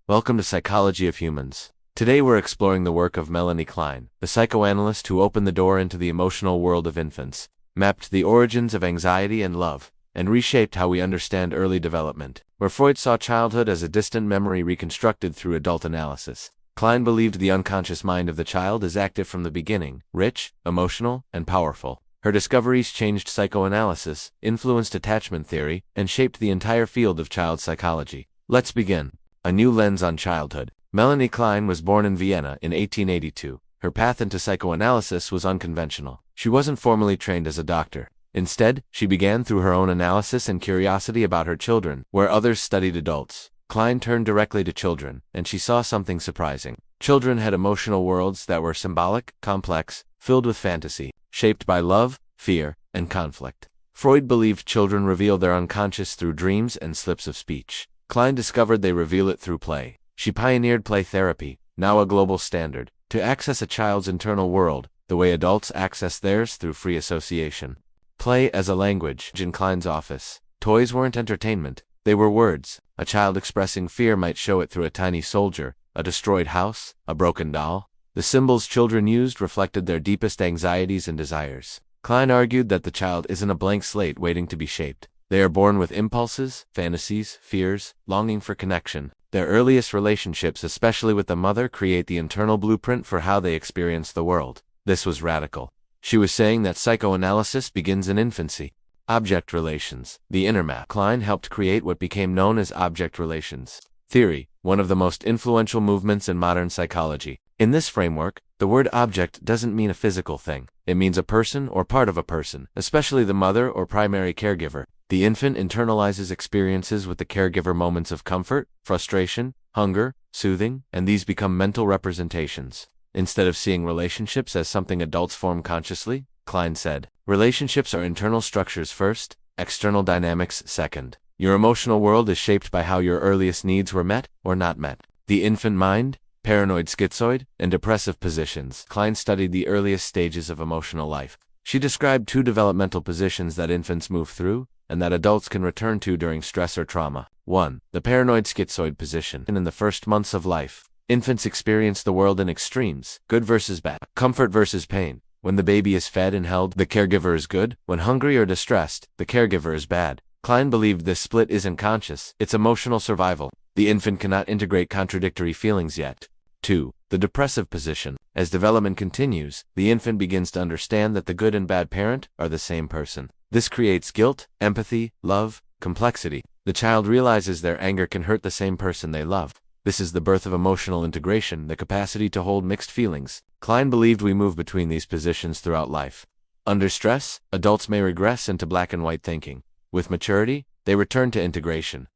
Welcome to Psychology of Humans. Today we're exploring the work of Melanie Klein, the psychoanalyst who opened the door into the emotional world of infants, mapped the origins of anxiety and love, and reshaped how we understand early development. Where Freud saw childhood as a distant memory reconstructed through adult analysis, Klein believed the unconscious mind of the child is active from the beginning, rich, emotional, and powerful. Her discoveries changed psychoanalysis, influenced attachment theory, and shaped the entire field of child psychology. Let's begin. A new lens on childhood. Melanie Klein was born in Vienna in 1882. Her path into psychoanalysis was unconventional. She wasn't formally trained as a doctor. Instead, she began through her own analysis and curiosity about her children, where others studied adults. Klein turned directly to children, and she saw something surprising. Children had emotional worlds that were symbolic, complex, filled with fantasy, shaped by love, fear, and conflict. Freud believed children reveal their unconscious through dreams and slips of speech. Klein discovered they reveal it through play. She pioneered play therapy, now a global standard, to access a child's internal world, the way adults access theirs through free association. Play as a language. In Klein's office, toys weren't entertainment, they were words. A child expressing fear might show it through a tiny soldier, a destroyed house, a broken doll. The symbols children used reflected their deepest anxieties and desires. Klein argued that the child isn't a blank slate waiting to be shaped. They are born with impulses, fantasies, fears, longing for connection. Their earliest relationships, especially with the mother, create the internal blueprint for how they experience the world. This was radical. She was saying that psychoanalysis begins in infancy. Object relations. The inner map. Klein helped create what became known as object relations theory, one of the most influential movements in modern psychology. In this framework, the word object doesn't mean a physical thing. It means a person or part of a person, especially the mother or primary caregiver. The infant internalizes experiences with the caregiver, moments of comfort, frustration, hunger, soothing, and these become mental representations. Instead of seeing relationships as something adults form consciously, Klein said, relationships are internal structures first, external dynamics second. Your emotional world is shaped by how your earliest needs were met or not met. The infant mind, paranoid, schizoid, and depressive positions. Klein studied the earliest stages of emotional life. She described two developmental positions that infants move through, and that adults can return to during stress or trauma. 1. The paranoid schizoid position. In the first months of life, infants experience the world in extremes, good versus bad, comfort versus pain. When the baby is fed and held, the caregiver is good. When hungry or distressed, the caregiver is bad. Klein believed this split isn't conscious, it's emotional survival. The infant cannot integrate contradictory feelings yet. 2. The depressive position. As development continues, the infant begins to understand that the good and bad parent are the same person. This creates guilt, empathy, love, complexity. The child realizes their anger can hurt the same person they love. This is the birth of emotional integration, the capacity to hold mixed feelings. Klein believed we move between these positions throughout life. Under stress, adults may regress into black and white thinking. With maturity, they return to integration,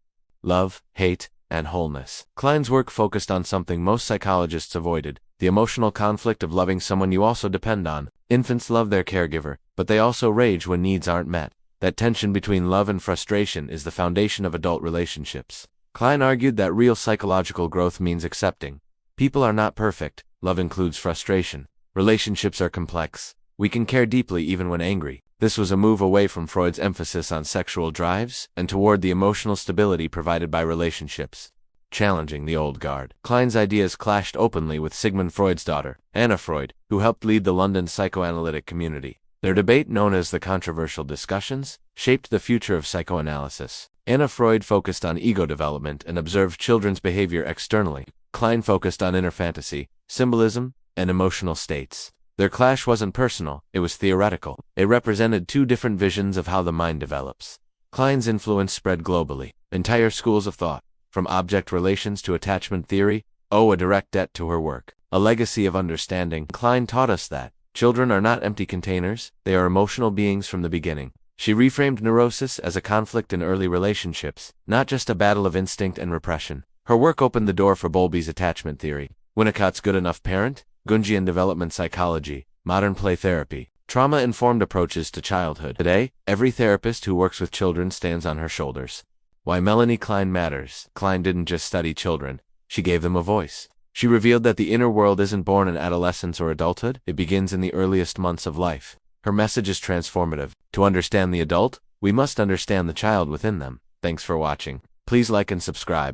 love, hate, and wholeness. Klein's work focused on something most psychologists avoided, the emotional conflict of loving someone you also depend on. Infants love their caregiver, but they also rage when needs aren't met. That tension between love and frustration is the foundation of adult relationships. Klein argued that real psychological growth means accepting. People are not perfect, love includes frustration. Relationships are complex. We can care deeply even when angry. This was a move away from Freud's emphasis on sexual drives and toward the emotional stability provided by relationships. Challenging the old guard. Klein's ideas clashed openly with Sigmund Freud's daughter, Anna Freud, who helped lead the London psychoanalytic community. Their debate, known as the controversial discussions, shaped the future of psychoanalysis. Anna Freud focused on ego development and observed children's behavior externally. Klein focused on inner fantasy, symbolism, and emotional states. Their clash wasn't personal, it was theoretical. It represented two different visions of how the mind develops. Klein's influence spread globally. Entire schools of thought, from object relations to attachment theory, owe a direct debt to her work. A legacy of understanding. Klein taught us that children are not empty containers, they are emotional beings from the beginning. She reframed neurosis as a conflict in early relationships, not just a battle of instinct and repression. Her work opened the door for Bowlby's attachment theory, Winnicott's good enough parent, Jungian development psychology, modern play therapy, trauma-informed approaches to childhood. Today, every therapist who works with children stands on her shoulders. Why Melanie Klein matters. Klein didn't just study children, she gave them a voice. She revealed that the inner world isn't born in adolescence or adulthood, it begins in the earliest months of life. Her message is transformative. To understand the adult, we must understand the child within them. Thanks for watching. Please like and subscribe.